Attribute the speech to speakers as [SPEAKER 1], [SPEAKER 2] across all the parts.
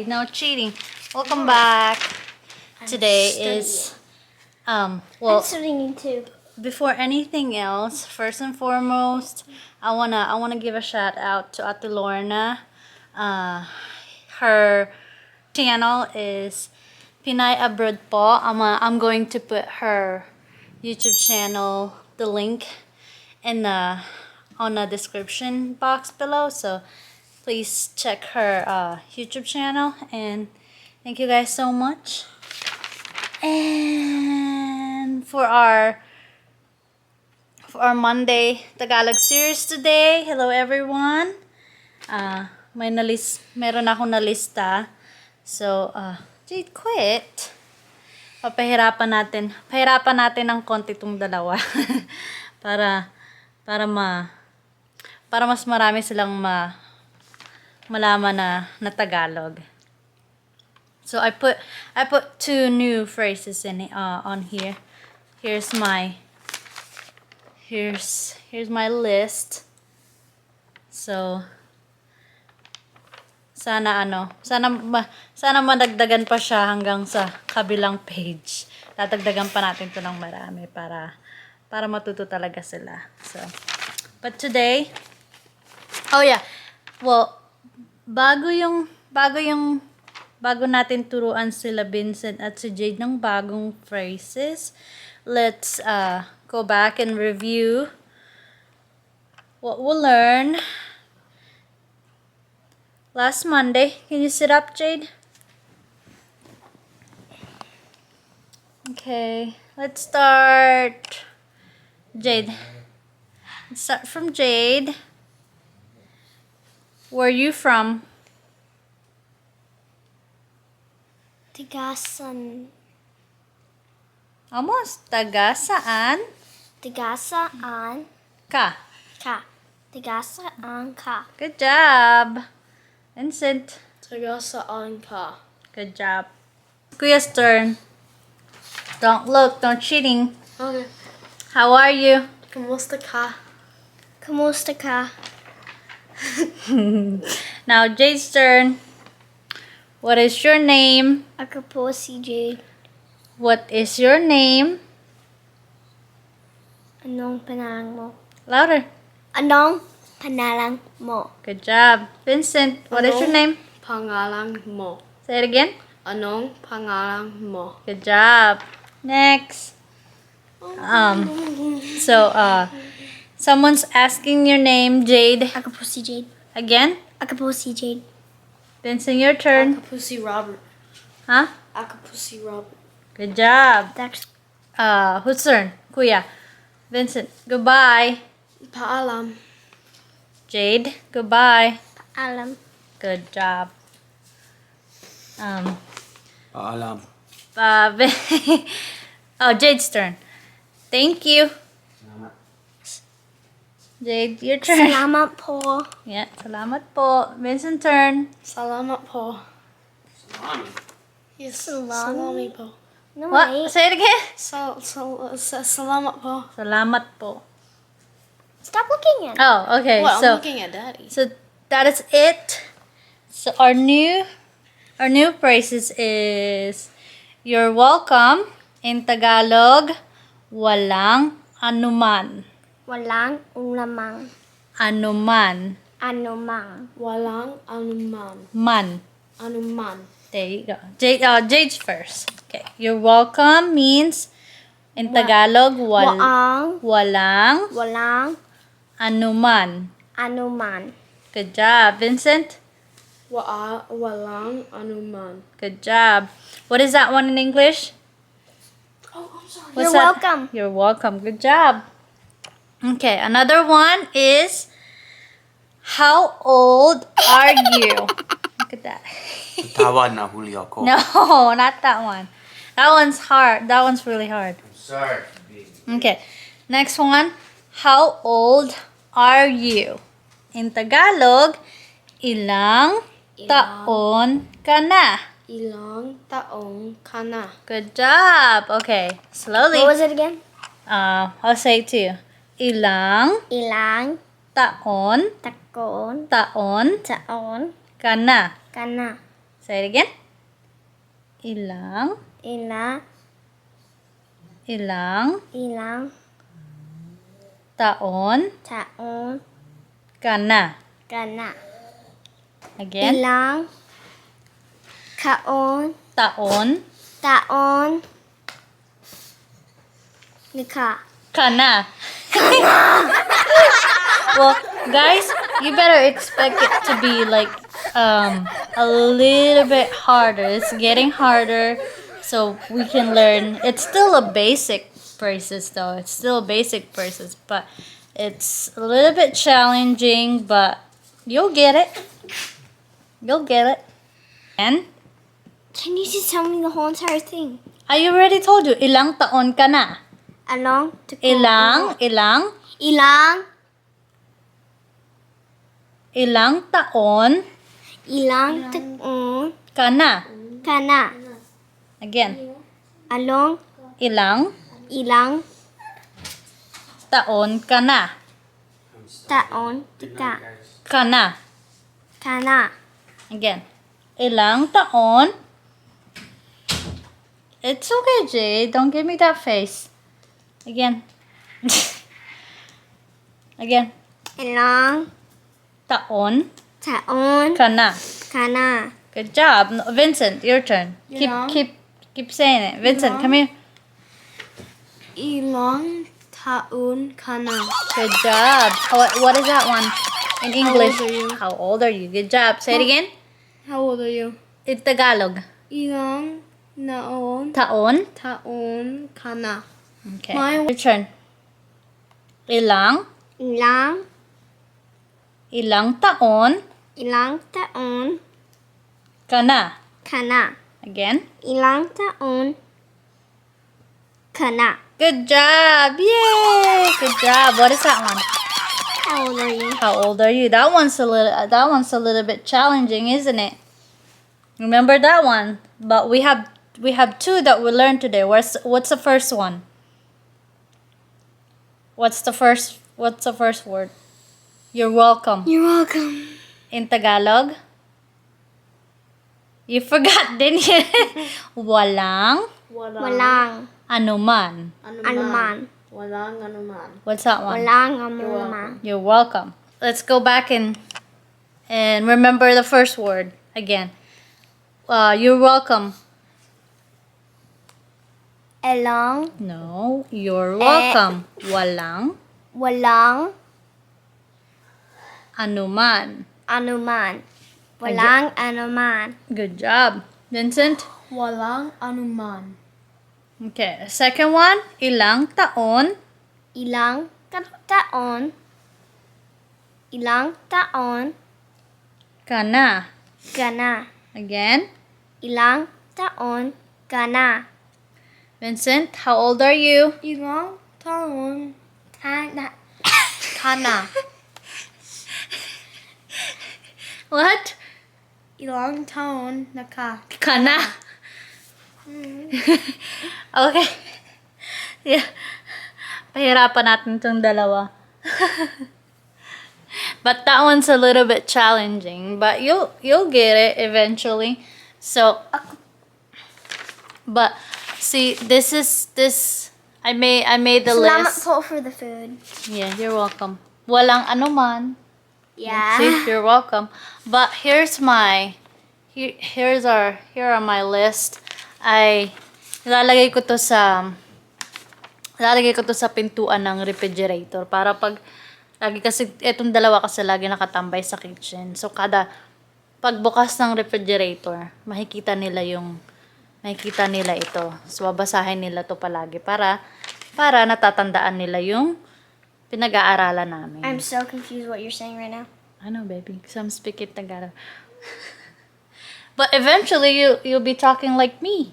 [SPEAKER 1] Jade, no cheating. Welcome back. Today is
[SPEAKER 2] I'm studying too.
[SPEAKER 1] before anything else, first and foremost, I wanna give a shout out to Ate Lorna. Her channel is Pinay Abroad po. I'm going to put her YouTube channel, the link in the on the description box below. So please check her YouTube channel, and thank you guys so much. And for our Monday Tagalog series today, hello everyone. Meron akong nalista. So, Jade, quit. Pahirapan natin ng konti tong dalawa. para mas marami silang malaman na Tagalog. So I put two new phrases in on here. Here's my list. So sana madagdagan pa siya hanggang sa kabilang page. Dadagdagan pa natin 'to ng marami para matuto talaga sila. So, but today, bago natin turuan sila Vincent at si Jade ng bagong phrases, let's go back and review what we'll learn last Monday. Can you sit up, Jade? Okay, let's start. Jade. Let's start from Jade. Where are you from?
[SPEAKER 2] Tigasan.
[SPEAKER 1] Almost. Taga saan?
[SPEAKER 2] Tigasaan
[SPEAKER 1] Ka.
[SPEAKER 2] ka. Tigasaan ka.
[SPEAKER 1] Good job. Vincent.
[SPEAKER 3] Tagasaan ka.
[SPEAKER 1] Good job. Kuya's turn. Don't look. Don't cheating.
[SPEAKER 3] Okay.
[SPEAKER 1] How are you?
[SPEAKER 3] Kamusta ka?
[SPEAKER 2] Kamusta ka?
[SPEAKER 1] Now Jade's turn. What is your name?
[SPEAKER 2] Ako po si Jade.
[SPEAKER 1] What is your name?
[SPEAKER 2] Anong pangalan mo?
[SPEAKER 1] Louder.
[SPEAKER 2] Anong pangalan mo?
[SPEAKER 1] Good job. Vincent, what is your name?
[SPEAKER 3] Pangalan mo.
[SPEAKER 1] Say it again.
[SPEAKER 3] Anong pangalan mo?
[SPEAKER 1] Good job. Next. Someone's asking your name, Jade.
[SPEAKER 2] Ako po si Jade.
[SPEAKER 1] Again?
[SPEAKER 2] Ako po si Jade.
[SPEAKER 1] Vincent, your turn.
[SPEAKER 3] Akapusi Robert.
[SPEAKER 1] Huh?
[SPEAKER 3] Akapusi Robert.
[SPEAKER 1] Good job.
[SPEAKER 2] That's
[SPEAKER 1] Whose turn? Kuya. Vincent, goodbye.
[SPEAKER 3] Paalam.
[SPEAKER 1] Jade, goodbye.
[SPEAKER 2] alam.
[SPEAKER 1] Good job.
[SPEAKER 4] Paalam.
[SPEAKER 1] Jade's turn. Thank you. Jade, your turn.
[SPEAKER 2] Salamat po.
[SPEAKER 1] Yeah, salamat po. Vincent turn.
[SPEAKER 3] Salamat po.
[SPEAKER 4] Salami.
[SPEAKER 3] Yes.
[SPEAKER 2] Salami.
[SPEAKER 3] Salami po.
[SPEAKER 2] No,
[SPEAKER 1] What?
[SPEAKER 2] wait.
[SPEAKER 1] Say it again.
[SPEAKER 3] Salamat po.
[SPEAKER 1] Salamat po.
[SPEAKER 2] Stop looking at it.
[SPEAKER 1] Oh, okay.
[SPEAKER 3] What?
[SPEAKER 1] So
[SPEAKER 3] I'm looking at Daddy.
[SPEAKER 1] that is it. So our new phrases is you're welcome. In Tagalog, walang anuman.
[SPEAKER 2] Walang ulamang.
[SPEAKER 1] Anuman.
[SPEAKER 2] Anumang.
[SPEAKER 3] Walang anuman.
[SPEAKER 1] Man.
[SPEAKER 3] Anuman.
[SPEAKER 1] There you go. Jade's first. Okay. You're welcome means in Tagalog, walang
[SPEAKER 2] Walang
[SPEAKER 1] anuman.
[SPEAKER 2] anuman.
[SPEAKER 1] Good job. Vincent?
[SPEAKER 3] Walang anuman.
[SPEAKER 1] Good job. What is that one in English?
[SPEAKER 3] Oh, I'm sorry.
[SPEAKER 1] What's
[SPEAKER 2] You're
[SPEAKER 1] that?
[SPEAKER 2] welcome.
[SPEAKER 1] You're welcome. Good job. Okay, another one is how old are you? Look at that.
[SPEAKER 4] Tawad na huli ako.
[SPEAKER 1] No, not that one. That one's hard. That one's really hard.
[SPEAKER 4] I'm sorry, baby.
[SPEAKER 1] Okay, next one. How old are you? In Tagalog, ilang taon ka na?
[SPEAKER 3] Ilang taong ka na?
[SPEAKER 1] Good job. Okay, slowly.
[SPEAKER 2] What was it again?
[SPEAKER 1] I'll say it to you. Ilang
[SPEAKER 2] Ilang
[SPEAKER 1] taon
[SPEAKER 2] taon
[SPEAKER 1] ka na?
[SPEAKER 2] ka na.
[SPEAKER 1] Say it again. Ilang
[SPEAKER 2] ilang
[SPEAKER 1] taon
[SPEAKER 2] taon
[SPEAKER 1] ka na?
[SPEAKER 2] ka na.
[SPEAKER 1] Again.
[SPEAKER 2] Ilang taon
[SPEAKER 1] Taon ka na. Well, guys, you better expect it to be like a little bit harder. It's getting harder, so we can learn. It's still a basic phrases though. It's still basic phrases, but it's a little bit challenging, but you'll get it. You'll get it. And
[SPEAKER 2] Can you just tell me the whole entire thing?
[SPEAKER 1] I already told you, ilang taon ka na?
[SPEAKER 2] Ilang
[SPEAKER 1] Ilang taon
[SPEAKER 2] taon
[SPEAKER 1] ka na?
[SPEAKER 2] ka na.
[SPEAKER 1] Again.
[SPEAKER 2] Ilang
[SPEAKER 1] Ilang taon ka na?
[SPEAKER 2] taon
[SPEAKER 1] Ka na.
[SPEAKER 2] ka na.
[SPEAKER 1] Again. Ilang taon? It's okay, Jade. Don't give me that face. Again. Again.
[SPEAKER 2] Ilang
[SPEAKER 1] Taon
[SPEAKER 2] taon
[SPEAKER 1] ka na.
[SPEAKER 2] ka na.
[SPEAKER 1] Good job. No, Vincent, your turn.
[SPEAKER 3] Ilang?
[SPEAKER 1] Keep saying it. Vincent, come here.
[SPEAKER 3] Ilang taon ka na?
[SPEAKER 1] Good job. What is that one in English?
[SPEAKER 3] old are you?
[SPEAKER 1] How old are you? Good job. Say it again.
[SPEAKER 3] How old are you?
[SPEAKER 1] In Tagalog.
[SPEAKER 3] Ilang
[SPEAKER 1] Taon.
[SPEAKER 3] taon ka na?
[SPEAKER 1] Okay.
[SPEAKER 3] My-
[SPEAKER 1] Your turn. Ilang taon ka na?
[SPEAKER 2] ka na.
[SPEAKER 1] Again.
[SPEAKER 2] Ilang taon ka na.
[SPEAKER 1] Good job. Yay. Good job. What is that one?
[SPEAKER 2] How old are you?
[SPEAKER 1] How old are you? That one's a little bit challenging, isn't it? Remember that one? But we have two that we learned today. What's the first one? What's the first word? You're welcome.
[SPEAKER 2] You're welcome.
[SPEAKER 1] In Tagalog? You forgot, didn't you? Walang
[SPEAKER 2] Walang
[SPEAKER 1] anuman.
[SPEAKER 2] anuman.
[SPEAKER 3] Walang anuman.
[SPEAKER 1] What's that one?
[SPEAKER 2] Walang anuman.
[SPEAKER 1] You're welcome. Let's go back and remember the first word again. You're welcome.
[SPEAKER 2] Ilang
[SPEAKER 1] No, you're welcome. Walang
[SPEAKER 2] walang
[SPEAKER 1] anuman.
[SPEAKER 2] anuman. Walang anuman.
[SPEAKER 1] Good job. Vincent?
[SPEAKER 3] Walang anuman.
[SPEAKER 1] Okay, the second one. Ilang taon
[SPEAKER 2] Ilang taon
[SPEAKER 1] ka na?
[SPEAKER 2] ka na.
[SPEAKER 1] Again.
[SPEAKER 2] Ilang taon ka na.
[SPEAKER 1] Vincent, how old are you?
[SPEAKER 3] Ilang taon
[SPEAKER 2] ka na.
[SPEAKER 1] What?
[SPEAKER 3] Ilang taon na ka?
[SPEAKER 1] Ka na. Okay. Yeah. Pahirapan natin itong dalawa. But that one's a little bit challenging, but you'll get it eventually. So, but see, this I made the
[SPEAKER 2] Salamat
[SPEAKER 1] list.
[SPEAKER 2] po for the food.
[SPEAKER 1] Yeah, you're welcome. Walang anuman.
[SPEAKER 2] Yeah.
[SPEAKER 1] See, you're welcome. But here are my list. Ilalagay ko to sa pintuan ng refrigerator para lagi kasi etong dalawa kasi lagi nakatambay sa kitchen. So kada pagbukas ng refrigerator, makikita nila ito. So babasahin nila to palagi para natatandaan nila yung pinag-aaralan namin.
[SPEAKER 2] I'm so confused what you're saying right now.
[SPEAKER 1] I know, baby, because I'm speaking Tagalog. But eventually, you'll be talking like me.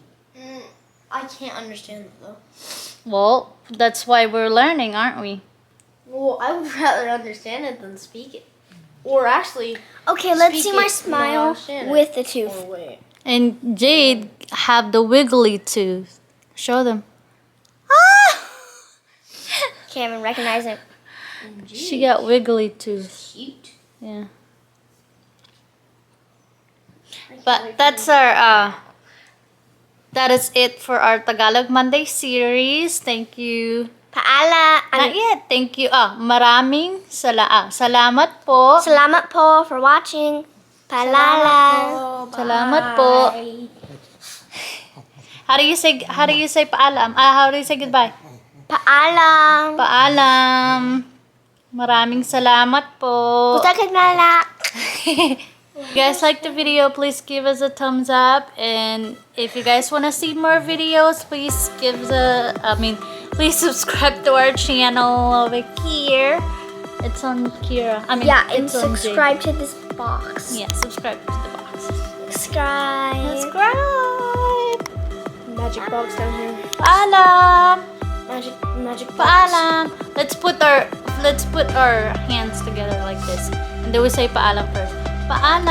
[SPEAKER 3] I can't understand it though.
[SPEAKER 1] Well, that's why we're learning, aren't we?
[SPEAKER 3] Well, I would rather understand it than speak it. Or actually,
[SPEAKER 2] Okay, let's
[SPEAKER 3] Speak
[SPEAKER 2] see my
[SPEAKER 3] it,
[SPEAKER 2] smile
[SPEAKER 3] understand it.
[SPEAKER 2] with the tooth.
[SPEAKER 3] oh wait.
[SPEAKER 1] And Jade have the wiggly tooth. Show them.
[SPEAKER 2] Can't even recognize it.
[SPEAKER 1] She got wiggly tooth.
[SPEAKER 3] Cute.
[SPEAKER 1] Yeah.
[SPEAKER 3] I
[SPEAKER 1] But that's our that is it for our Tagalog Monday series. Thank you. Not yet. Thank you. Maraming salamat po.
[SPEAKER 2] Salamat po for watching. Paalala.
[SPEAKER 1] Salamat po. How do you say paalam? How do you say goodbye?
[SPEAKER 2] Paalam.
[SPEAKER 1] Paalam. Maraming salamat po.
[SPEAKER 2] Puta kilala.
[SPEAKER 1] If you guys like the video, please give us a thumbs up, and if you guys want to see more videos, please please subscribe to our channel over here. It's on Kira.
[SPEAKER 2] Yeah, and
[SPEAKER 1] it's on Jay.
[SPEAKER 2] subscribe to this box.
[SPEAKER 1] Yeah, subscribe to the box.
[SPEAKER 2] Subscribe.
[SPEAKER 1] Subscribe.
[SPEAKER 3] Magic box down here.
[SPEAKER 1] Paalam.
[SPEAKER 3] Magic box.
[SPEAKER 1] Paalam. Let's put our hands together like this, and then we say paalam first. Paalam.